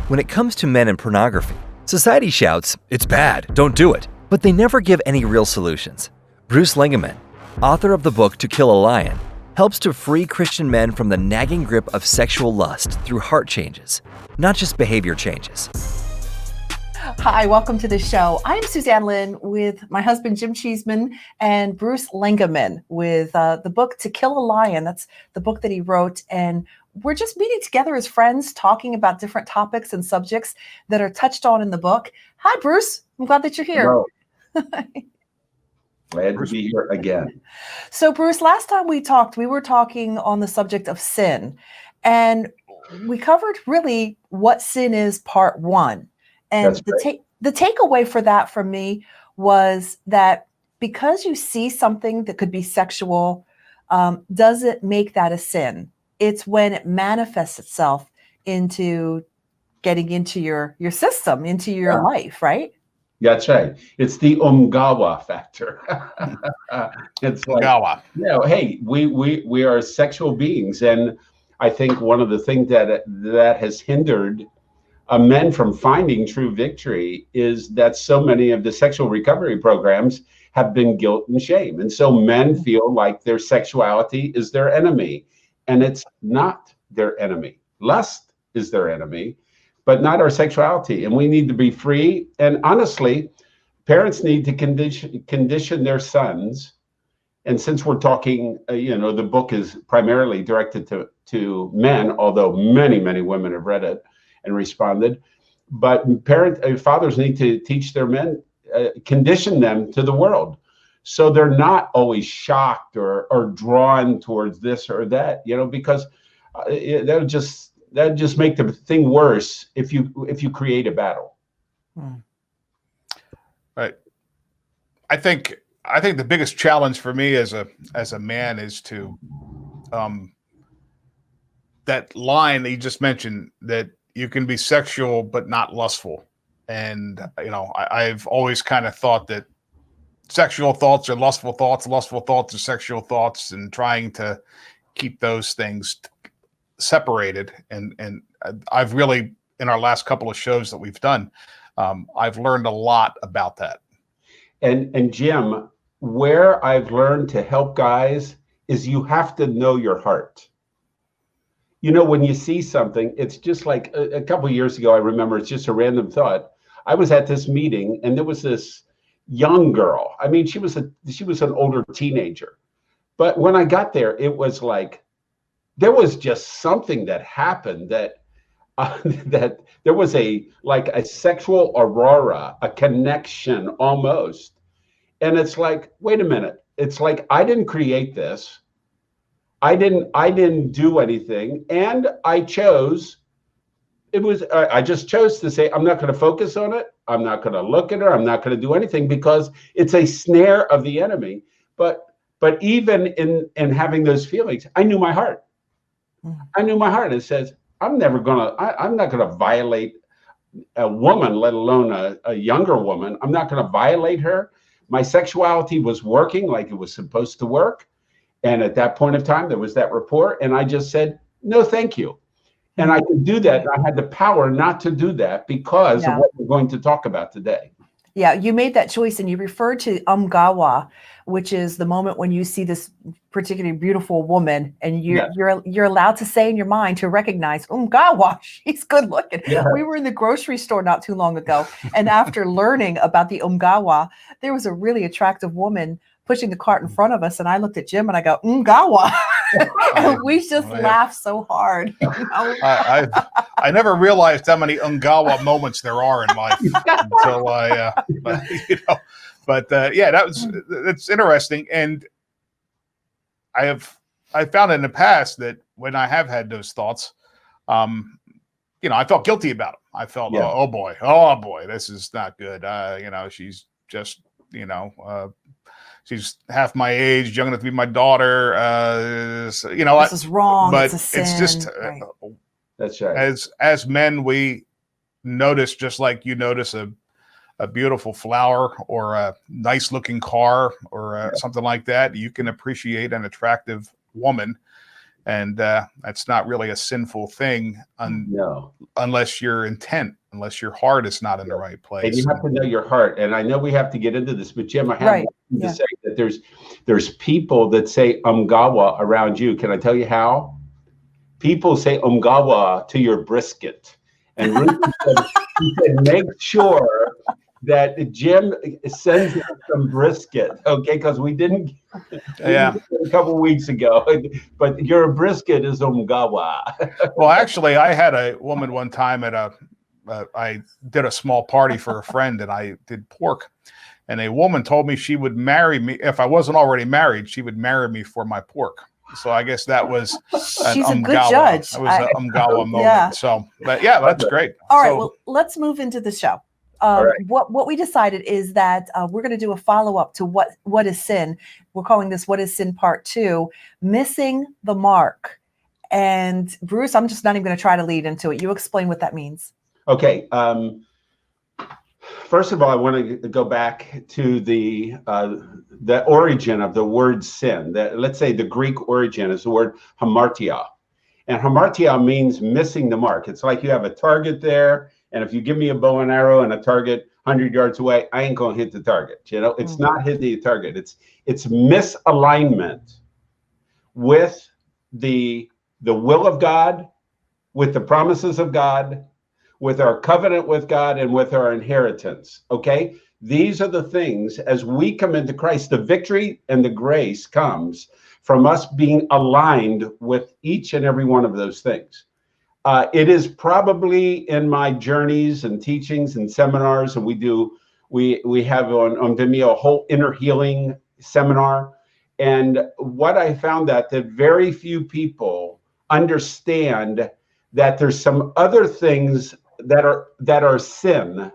When it comes to men and pornography, society shouts, "It's bad, don't do it," but they never give any real solutions. Bruce Lengeman, author of the book To Kill a Lion, helps to free Christian men from the nagging grip of sexual lust through heart changes, not just behavior changes. Hi, welcome to the show. I'm Suzanne Lynn with my husband, Jim Cheeseman, and Bruce Lengeman with the book To Kill a Lion. That's the book that he wrote. And we're just meeting together as friends, talking about different topics and subjects that are touched on in the book. Hi, Bruce. I'm glad that you're here. Hello. Glad to be here again. So, Bruce, last time we talked, we were talking on the subject of sin. And we covered really what sin is, part one. And the takeaway for that for me was that because you see something that could be sexual, doesn't make that a sin. It's when it manifests itself into getting into your system, into your life, right? That's right. It's the umgawa factor. It's like, hey, we are sexual beings, and I think one of the things that has hindered men from finding true victory is that so many of the sexual recovery programs have been guilt and shame. And so men feel like their sexuality is their enemy, and it's not their enemy. Lust is their enemy, but not our sexuality. And we need to be free. And honestly, parents need to condition their sons. And since we're talking, the book is primarily directed to men, although many, many women have read it and responded. But fathers need to teach their men, condition them to the world, so they're not always shocked or drawn towards this or that, because that'll just make the thing worse if you create a battle. Right. I think the biggest challenge for me as a man is to that line that you just mentioned, that you can be sexual but not lustful. And I've always kind of thought that sexual thoughts are lustful thoughts are sexual thoughts, and trying to keep those things separated. And I've really, in our last couple of shows that we've done, I've learned a lot about that. And Jim, where I've learned to help guys is you have to know your heart. When you see something, it's just like a couple of years ago, I remember, it's just a random thought. I was at this meeting and there was this young girl. I mean, she was an older teenager. But when I got there, it was like, there was just something that happened that there was a sexual aurora, a connection almost. And it's like, wait a minute. It's like, I didn't create this. I didn't do anything. And I just chose to say, I'm not going to focus on it. I'm not going to look at her. I'm not going to do anything, because it's a snare of the enemy. But even in having those feelings, I knew my heart. I knew my heart. It says, I'm not going to violate a woman, let alone a younger woman. I'm not going to violate her. My sexuality was working like it was supposed to work. And at that point of time, there was that report, and I just said, no, thank you. And I could do that. I had the power not to do that because of what we're going to talk about today. Yeah, you made that choice, and you referred to umgawa, which is the moment when you see this particularly beautiful woman, and you're allowed to say in your mind, to recognize umgawa, she's good looking. Yeah. We were in the grocery store not too long ago, and after learning about the umgawa, there was a really attractive woman pushing the cart in front of us, and I looked at Jim and I go, umgawa. And we just laughed so hard. I never realized how many ungawa moments there are in life until that's interesting. And I found in the past that when I have had those thoughts, I felt guilty about them. I felt, oh boy, this is not good. She's just, she's half my age, young enough to be my daughter. This is wrong. But it's a sin. It's just right. That's right. As men, we notice, just like you notice a beautiful flower or a nice looking car or something like that. You can appreciate an attractive woman, And that's not really a sinful thing unless your intent, unless your heart is not in the right place. And you have to know your heart. And I know we have to get into this, but Jim, I have to say that there's people that say umgawa around you. Can I tell you how? People say umgawa to your brisket. And Ruth said, make sure that Jim sends us some brisket, okay? Because we didn't a couple weeks ago, but your brisket is umgawa. Well, actually, I had a woman one time at I did a small party for a friend, and I did pork. And a woman told me she would marry me if I wasn't already married. She would marry me for my pork. So I guess that was she's a good judge. That was an umgawa moment. Yeah. So, but yeah, that's great. All right, well, let's move into the show. What we decided is that we're going to do a follow-up to what is sin. We're calling this What is Sin Part 2, Missing the Mark. And Bruce, I'm just not even going to try to lead into it. You explain what that means. Okay. First of all, I want to go back to the origin of the word sin. Let's say the Greek origin is the word hamartia. And hamartia means missing the mark. It's like you have a target there, and if you give me a bow and arrow and a target 100 yards away, I ain't going to hit the target. You know, it's not hitting the target. It's misalignment with the will of God, with the promises of God, with our covenant with God, and with our inheritance. Okay, these are the things as we come into Christ. The victory and the grace comes from us being aligned with each and every one of those things. It is probably in my journeys and teachings and seminars, and we have on Vimeo a whole inner healing seminar. And what I found that very few people understand that there's some other things that are sin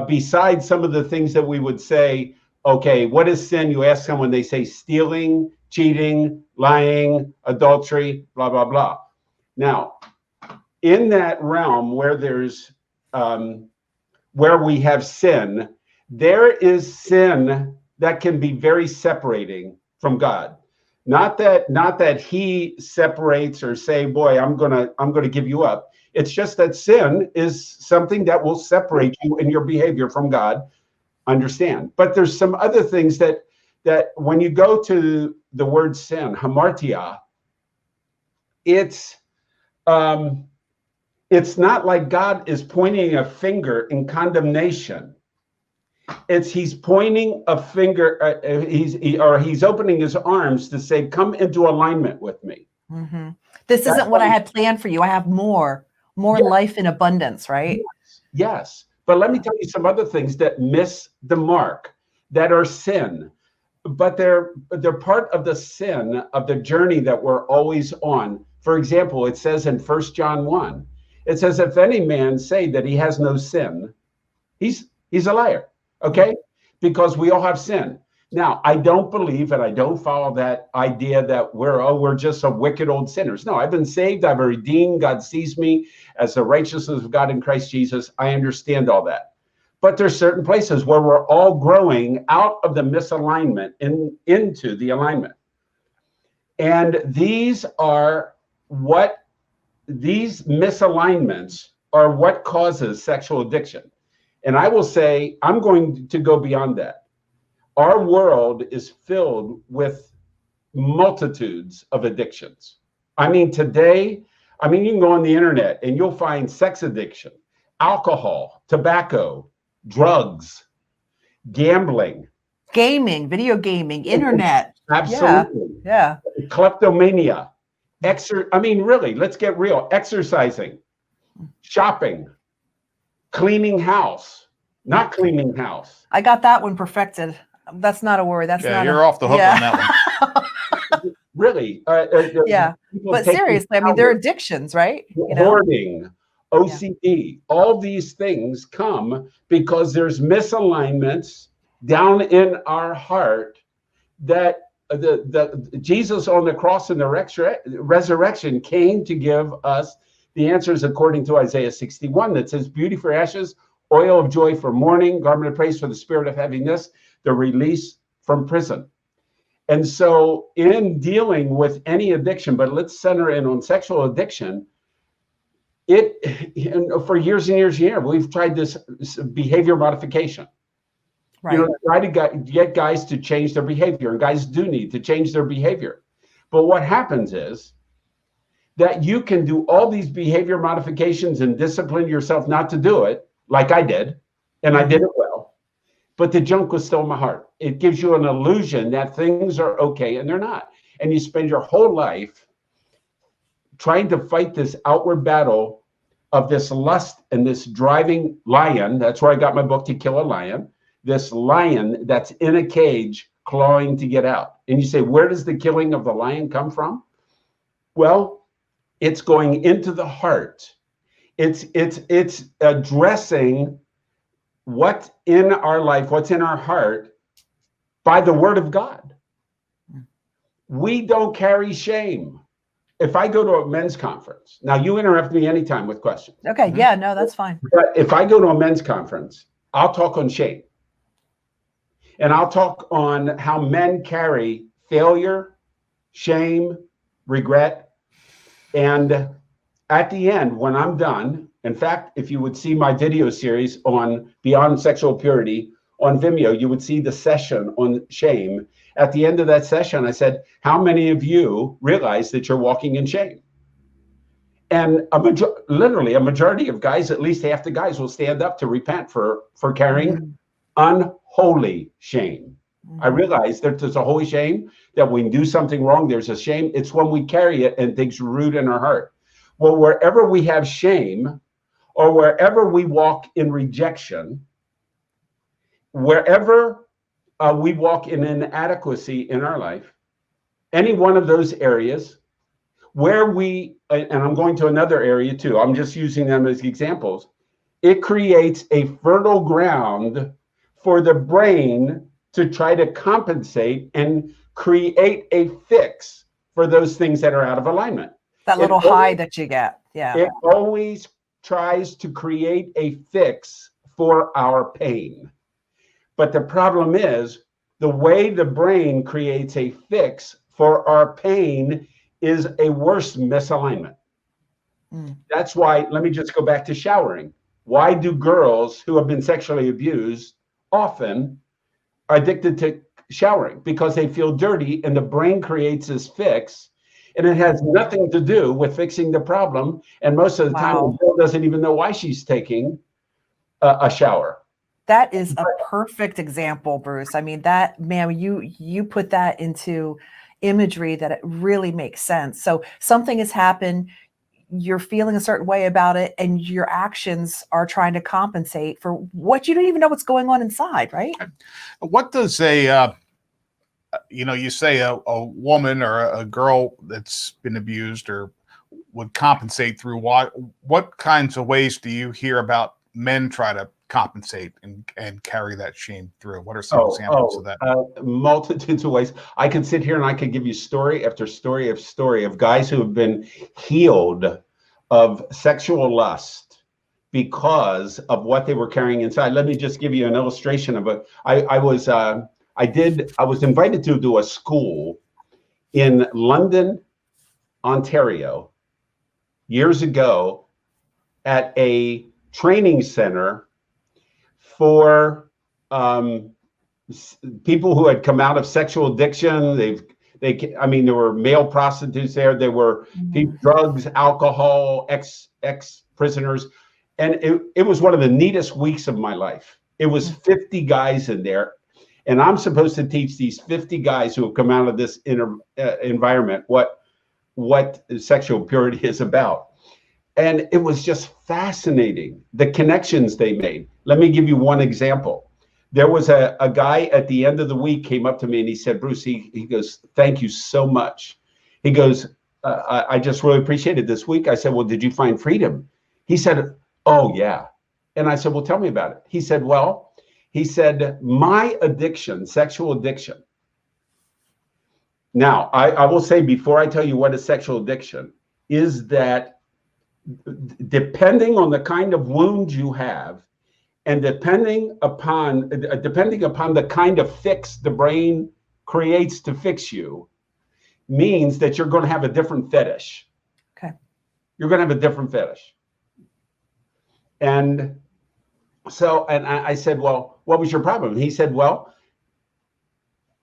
besides some of the things that we would say, okay, what is sin? You ask someone, they say stealing, cheating, lying, adultery, blah, blah, blah. Now, in that realm where there's where we have sin, there is sin that can be very separating from God. Not that he separates or say, boy, I'm gonna give you up. It's just that sin is something that will separate you in your behavior from God. Understand? But there's some other things that when you go to the word sin, hamartia, it's not like God is pointing a finger in condemnation. He's pointing a finger. He's opening his arms to say, "Come into alignment with me." Mm-hmm. This isn't what I had planned for you. I have more life in abundance, right? Yes. But let me tell you some other things that miss the mark, that are sin, but they're part of the sin of the journey that we're always on. For example, it says in 1 John 1, it says, if any man say that he has no sin, he's a liar, okay? Because we all have sin. Now, I don't believe and I don't follow that idea that we're just a wicked old sinners. No, I've been saved. I've been redeemed. God sees me as the righteousness of God in Christ Jesus. I understand all that. But there's certain places where we're all growing out of the misalignment into the alignment. And these misalignments are what causes sexual addiction. And I will say, I'm going to go beyond that. Our world is filled with multitudes of addictions. I mean, today, you can go on the internet and you'll find sex addiction, alcohol, tobacco, drugs, gambling, gaming, video gaming, internet. Absolutely. Yeah. Kleptomania. Really, let's get real. Exercising, shopping, cleaning house, not cleaning house. I got that one perfected. That's not a worry. You're off the hook on that one. Really? Yeah. But seriously, they're addictions, right? Hoarding, OCD, all these things come because there's misalignments down in our heart that Jesus on the cross and the resurrection came to give us the answers according to Isaiah 61 that says, beauty for ashes, oil of joy for mourning, garment of praise for the spirit of heaviness, the release from prison. And so in dealing with any addiction, but let's center in on sexual addiction, for years and years and years, we've tried this behavior modification. Right. Try to get guys to change their behavior, and guys do need to change their behavior. But what happens is that you can do all these behavior modifications and discipline yourself not to do it, like I did, and I did it well, but the junk was still in my heart. It gives you an illusion that things are okay, and they're not. And you spend your whole life trying to fight this outward battle of this lust and this driving lion. That's where I got my book, To Kill a Lion. This lion that's in a cage clawing to get out. And you say, where does the killing of the lion come from? Well, it's going into the heart. It's addressing what's in our life, what's in our heart by the word of God. We don't carry shame. If I go to a men's conference, now you interrupt me anytime with questions. Okay, yeah, no, that's fine. But if I go to a men's conference, I'll talk on shame. And I'll talk on how men carry failure, shame, regret. And at the end, when I'm done, in fact, if you would see my video series on Beyond Sexual Purity on Vimeo, you would see the session on shame. At the end of that session, I said, how many of you realize that you're walking in shame? And literally a majority of guys, at least half the guys, will stand up to repent for carrying unholy shame. I realize that there's a holy shame, that when we do something wrong, there's a shame. It's when we carry it and it takes root in our heart. Well, wherever we have shame, or wherever we walk in rejection, wherever we walk in inadequacy in our life, any one of those areas where and I'm going to another area too, I'm just using them as examples, it creates a fertile ground for the brain to try to compensate and create a fix for those things that are out of alignment. That little high that you get. Yeah. It always tries to create a fix for our pain. But the problem is, the way the brain creates a fix for our pain is a worse misalignment. That's why, let me just go back to showering. Why do girls who have been sexually abused often are addicted to showering? Because they feel dirty, and the brain creates this fix, and it has nothing to do with fixing the problem. And most of the time, the girl doesn't even know why she's taking a shower. That is a perfect example, Bruce. I mean, that, man, you put that into imagery that it really makes sense. So something has happened, you're feeling a certain way about it, and your actions are trying to compensate for what you don't even know what's going on inside, right? What does you say a woman or a girl that's been abused or would compensate through what kinds of ways do you hear about men try to compensate and carry that shame through? What are some examples of that? Multitudes of ways. I could sit here and I could give you story after story of story of guys who have been healed of sexual lust because of what they were carrying inside. Let me just give you an illustration of it. I was invited to do a school in London, Ontario, years ago at a training center for people who had come out of sexual addiction. There were male prostitutes there. There were drugs, alcohol, ex-prisoners. And it was one of the neatest weeks of my life. It was 50 guys in there. And I'm supposed to teach these 50 guys who have come out of this environment what sexual purity is about. And it was just fascinating, the connections they made. Let me give you one example. There was a guy at the end of the week came up to me and he said, Bruce, he goes, thank you so much. He goes, I just really appreciated this week. I said, well, did you find freedom? He said, oh, yeah. And I said, well, tell me about it. He said, my addiction, sexual addiction. Now, I will say before I tell you what is sexual addiction, is that depending on the kind of wound you have, and depending upon the kind of fix the brain creates to fix you means that you're going to have a different fetish. Okay. You're going to have a different fetish. And so, and I said, well, what was your problem? He said, well,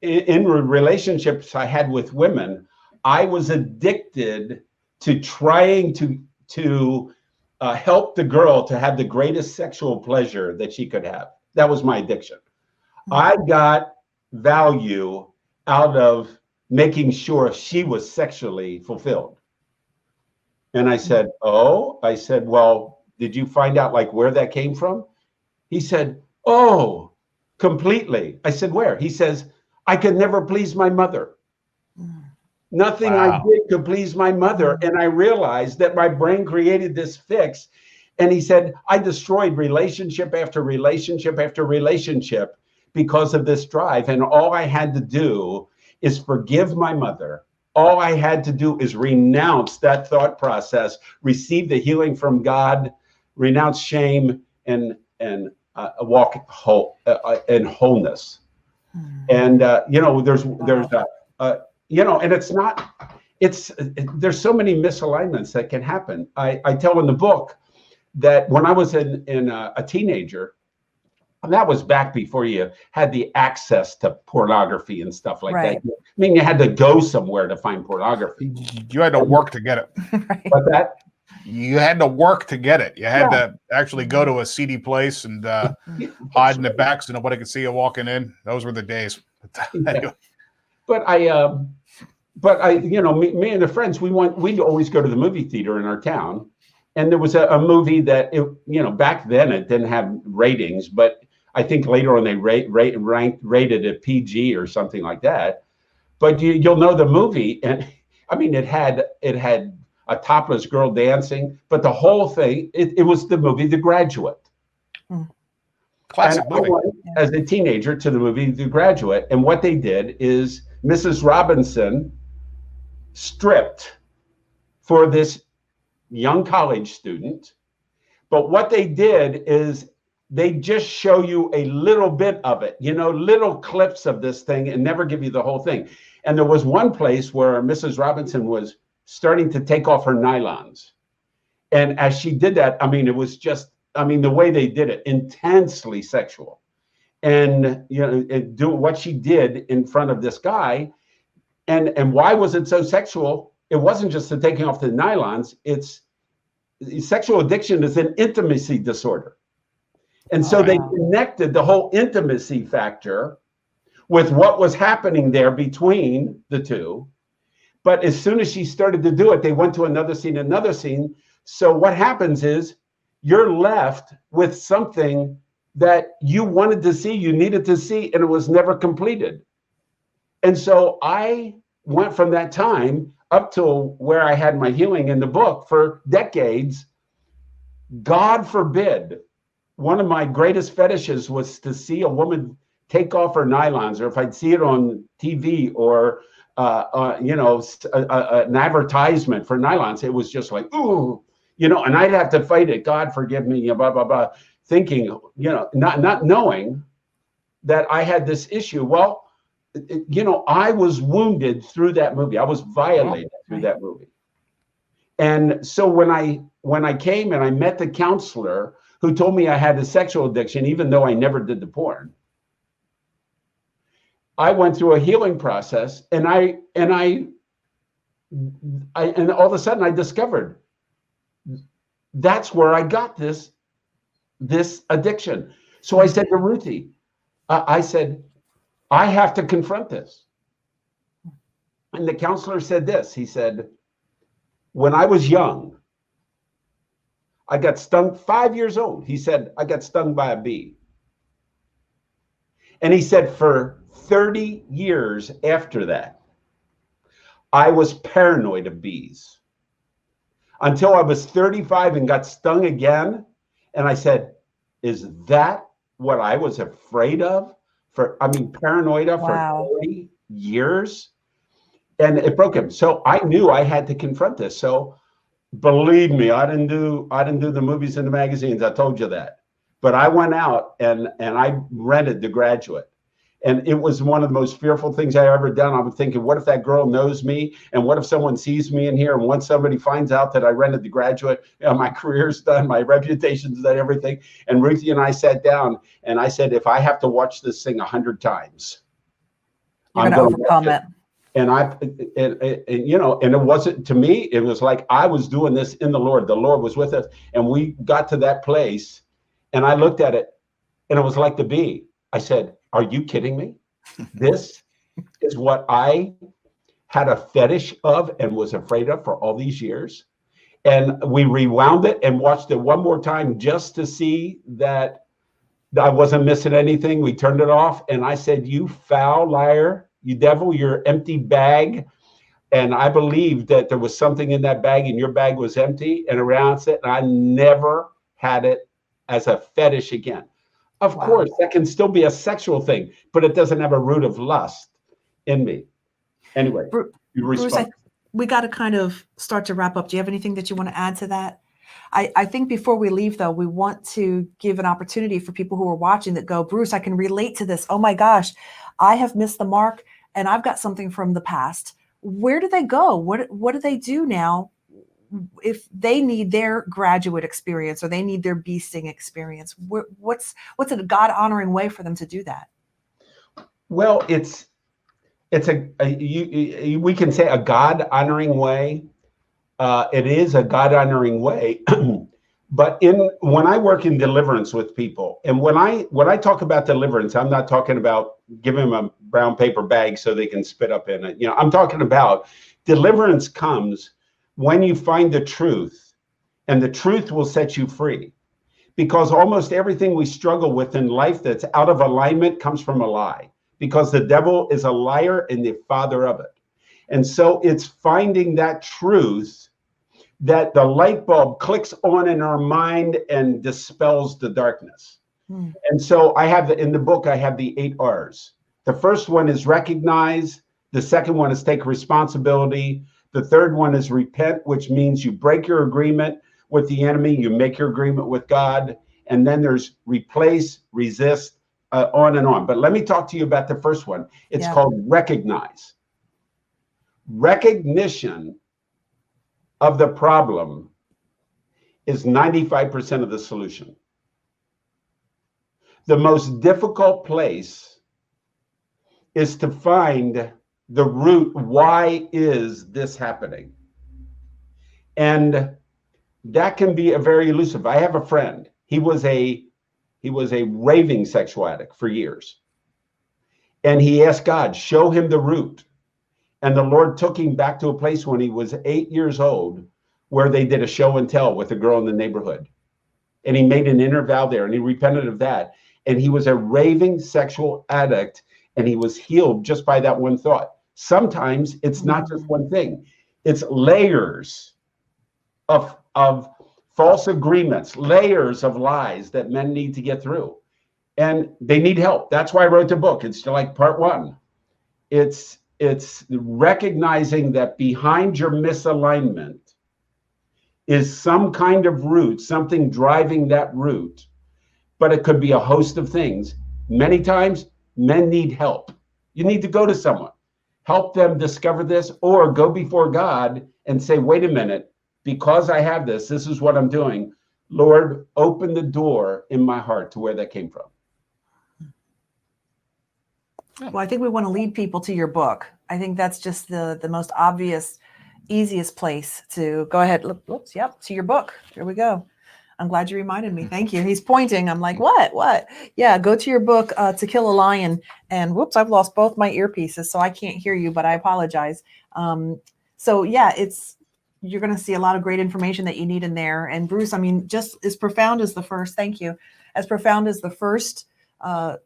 in relationships I had with women, I was addicted to trying to help the girl to have the greatest sexual pleasure that she could have. That was my addiction. I got value out of making sure she was sexually fulfilled. And I said, well, did you find out like where that came from? He said, oh, completely. I said, where? He says, I could never please my mother. Nothing I did could please my mother. And I realized that my brain created this fix. And he said, I destroyed relationship after relationship after relationship because of this drive. And all I had to do is forgive my mother. All I had to do is renounce that thought process, receive the healing from God, renounce shame, and walk in wholeness. And there's and it's not. There's so many misalignments that can happen. I tell in the book that when I was a teenager, and that was back before you had the access to pornography and stuff like that. I mean, you had to go somewhere to find pornography. You had to work to get it. But that you had to work to get it. You had to actually go to a seedy place and hide in the back so nobody could see you walking in. Those were the days. Anyway. But me and the friends, we'd always go to the movie theater in our town. And there was a movie that, back then it didn't have ratings, but I think later on they rated it PG or something like that. But you'll know the movie, and I mean it had a topless girl dancing, but the whole thing it was the movie The Graduate. Classic movie. I went as a teenager to the movie The Graduate, and what they did is Mrs. Robinson stripped for this young college student, but what they did is they just show you a little bit of it, little clips of this thing and never give you the whole thing. And there was one place where Mrs. Robinson was starting to take off her nylons. And as she did that, I mean, it was just, the way they did it, intensely sexual. And, do what she did in front of this guy. And why was it so sexual? It wasn't just the taking off the nylons. Sexual addiction is an intimacy disorder. And so they connected the whole intimacy factor with what was happening there between the two. But as soon as she started to do it, they went to another scene. So what happens is you're left with something that you wanted to see, you needed to see, and it was never completed. And so I went from that time up to where I had my healing in the book for decades. God forbid, one of my greatest fetishes was to see a woman take off her nylons, or if I'd see it on TV or an advertisement for nylons, it was just like, ooh, and I'd have to fight it. God forgive me, blah, blah, blah, thinking, not knowing that I had this issue. Well, I was wounded through that movie. I was violated through that movie. And so when I came and I met the counselor who told me I had a sexual addiction, even though I never did the porn, I went through a healing process, and I all of a sudden I discovered that's where I got this addiction. So I said to Ruthie, I said, I have to confront this. And the counselor said this. He said, when I was young, I got stung, 5 years old. He said, I got stung by a bee. And he said, for 30 years after that, I was paranoid of bees until I was 35 and got stung again. And I said, is that what I was afraid of? Paranoid of for 40 years? And it broke him. So I knew I had to confront this. So believe me, I didn't do the movies and the magazines. I told you that. But I went out and I rented The Graduate. And it was one of the most fearful things I ever done. I was thinking, what if that girl knows me? And what if someone sees me in here? And once somebody finds out that I rented the Graduate, my career's done, my reputation's done, everything. And Ruthie and I sat down and I said, if I have to watch this thing 100 times, I'm going to overcome it. And you know, and it wasn't, to me, it was like I was doing this in the Lord. The Lord was with us. And we got to that place and I looked at it and it was like the bee. I said, are you kidding me? This is what I had a fetish of and was afraid of for all these years. And we rewound it and watched it one more time just to see that I wasn't missing anything. We turned it off and I said, you foul liar, you devil, your empty bag. And I believed that there was something in that bag and your bag was empty and around it. And I never had it as a fetish again. Of course, that can still be a sexual thing, but it doesn't have a root of lust in me. Anyway, Bruce, we got to kind of start to wrap up. Do you have anything that you want to add to that? I think before we leave, though, we want to give an opportunity for people who are watching that go, Bruce, I can relate to this. Oh, my gosh, I have missed the mark and I've got something from the past. Where do they go? What do they do now if they need their graduate experience or they need their bee sting experience? What's a God honoring way for them to do that? Well, it's we can say a God honoring way. It is a God honoring way. But when I work in deliverance with people, and when I talk about deliverance, I'm not talking about giving them a brown paper bag so they can spit up in it. You know, I'm talking about deliverance comes when you find the truth, and the truth will set you free. Because almost everything we struggle with in life that's out of alignment comes from a lie. Because the devil is a liar and the father of it. And so it's finding that truth that the light bulb clicks on in our mind and dispels the darkness. And so I have in the book, I have the 8 R's. The first one is recognize. The second one is take responsibility. The third one is repent, which means you break your agreement with the enemy, you make your agreement with God. And then there's replace, resist, on and on. But let me talk to you about the first one. It's called recognize. Recognition of the problem is 95% of the solution. The most difficult place is to find the root. Why is this happening? And that can be a very elusive. I have a friend. He was a raving sexual addict for years. And he asked God, show him the root. And the Lord took him back to a place when he was 8 years old where they did a show and tell with a girl in the neighborhood. And he made an inner vow there and he repented of that. And he was a raving sexual addict and he was healed just by that one thought. Sometimes it's not just one thing. It's layers of false agreements, layers of lies that men need to get through. And they need help. That's why I wrote the book. It's like part 1. It's recognizing that behind your misalignment is some kind of root, something driving that root. But it could be a host of things. Many times, men need help. You need to go to someone, help them discover this, or go before God and say, wait a minute, because I have this is what I'm doing. Lord, open the door in my heart to where that came from. Well, I think we want to lead people to your book. I think that's just the most obvious, easiest place to go ahead. Whoops, yep, to your book. Here we go. I'm glad you reminded me. Thank you. He's pointing. I'm like, what? Yeah, go to your book, To Kill a Lion. And whoops, I've lost both my earpieces, so I can't hear you, but I apologize. So yeah, you're going to see a lot of great information that you need in there. And Bruce, I mean, just as profound as the first, thank you, as profound as the first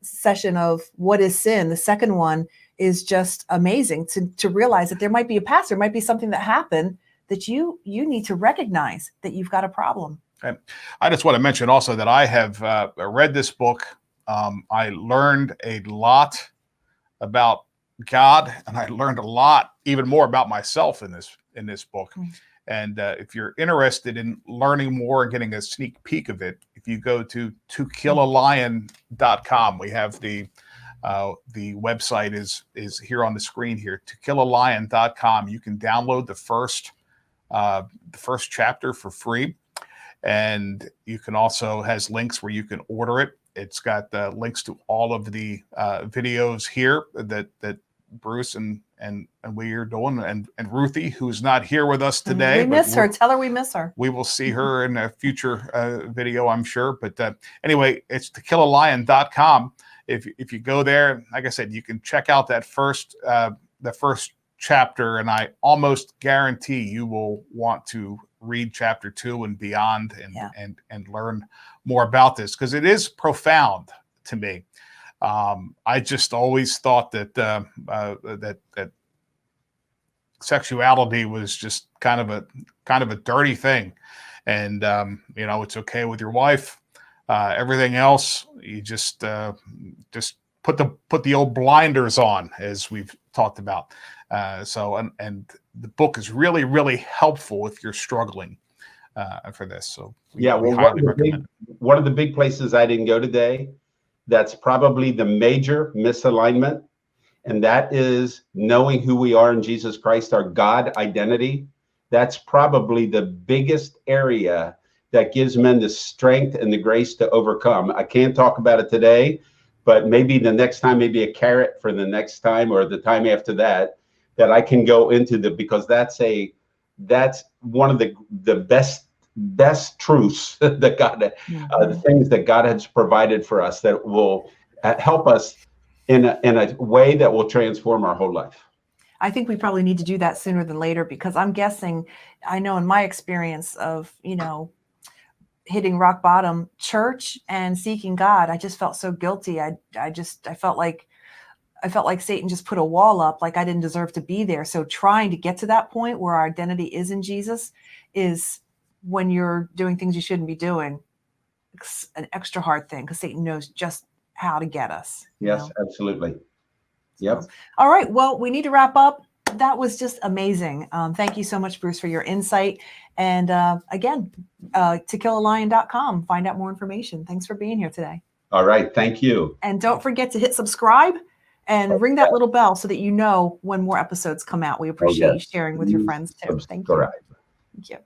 session of what is sin, the second one is just amazing to realize that there might be a past, there might be something that happened that you need to recognize that you've got a problem. And I just want to mention also that I have read this book. I learned a lot about God, and I learned a lot, even more about myself in this book. And if you're interested in learning more and getting a sneak peek of it, if you go to tokillalion.com, we have the The website is here on the screen here, tokillalion.com. You can download the first chapter for free. And you can also has links where you can order it. It's got links to all of the videos here that Bruce and we are doing, and Ruthie, who's not here with us today. We miss her. Tell her we miss her. We will see her in a future video, I'm sure. But anyway, it's tokillalion.com. If you go there, like I said, you can check out that the first chapter, and I almost guarantee you will want to read chapter 2 and beyond, and learn more about this, because it is profound to me. I just always thought that that sexuality was just kind of a dirty thing, and it's okay with your wife. Everything else, you just put the old blinders on, as we've talked about. And the book is really, really helpful if you're struggling for this. So we highly recommend it. One of the big places I didn't go today, that's probably the major misalignment, and that is knowing who we are in Jesus Christ, our God identity. That's probably the biggest area that gives men the strength and the grace to overcome. I can't talk about it today, but maybe the next time, maybe a carrot for the next time or the time after that I can go into because that's one of the best truths that God, the things that God has provided for us that will help us in a way that will transform our whole life. I think we probably need to do that sooner than later, because I'm guessing, I know in my experience of, hitting rock bottom, church and seeking God, I just felt so guilty. I felt like Satan just put a wall up, like I didn't deserve to be there. So trying to get to that point where our identity is in Jesus is, when you're doing things you shouldn't be doing, it's an extra hard thing, because Satan knows just how to get us. Yes, absolutely. Yep. So, all right. Well, we need to wrap up. That was just amazing. Thank you so much, Bruce, for your insight. And again, tokillalion.com. Find out more information. Thanks for being here today. All right. Thank you. And don't forget to hit subscribe and ring that little bell so that you know when more episodes come out. We appreciate you sharing with your friends too. Thank you. Thank you.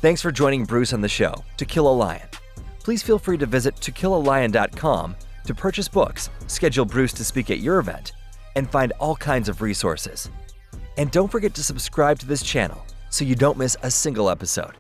Thanks for joining Bruce on the show, To Kill a Lion. Please feel free to visit tokillalion.com to purchase books, schedule Bruce to speak at your event, and find all kinds of resources. And don't forget to subscribe to this channel so you don't miss a single episode.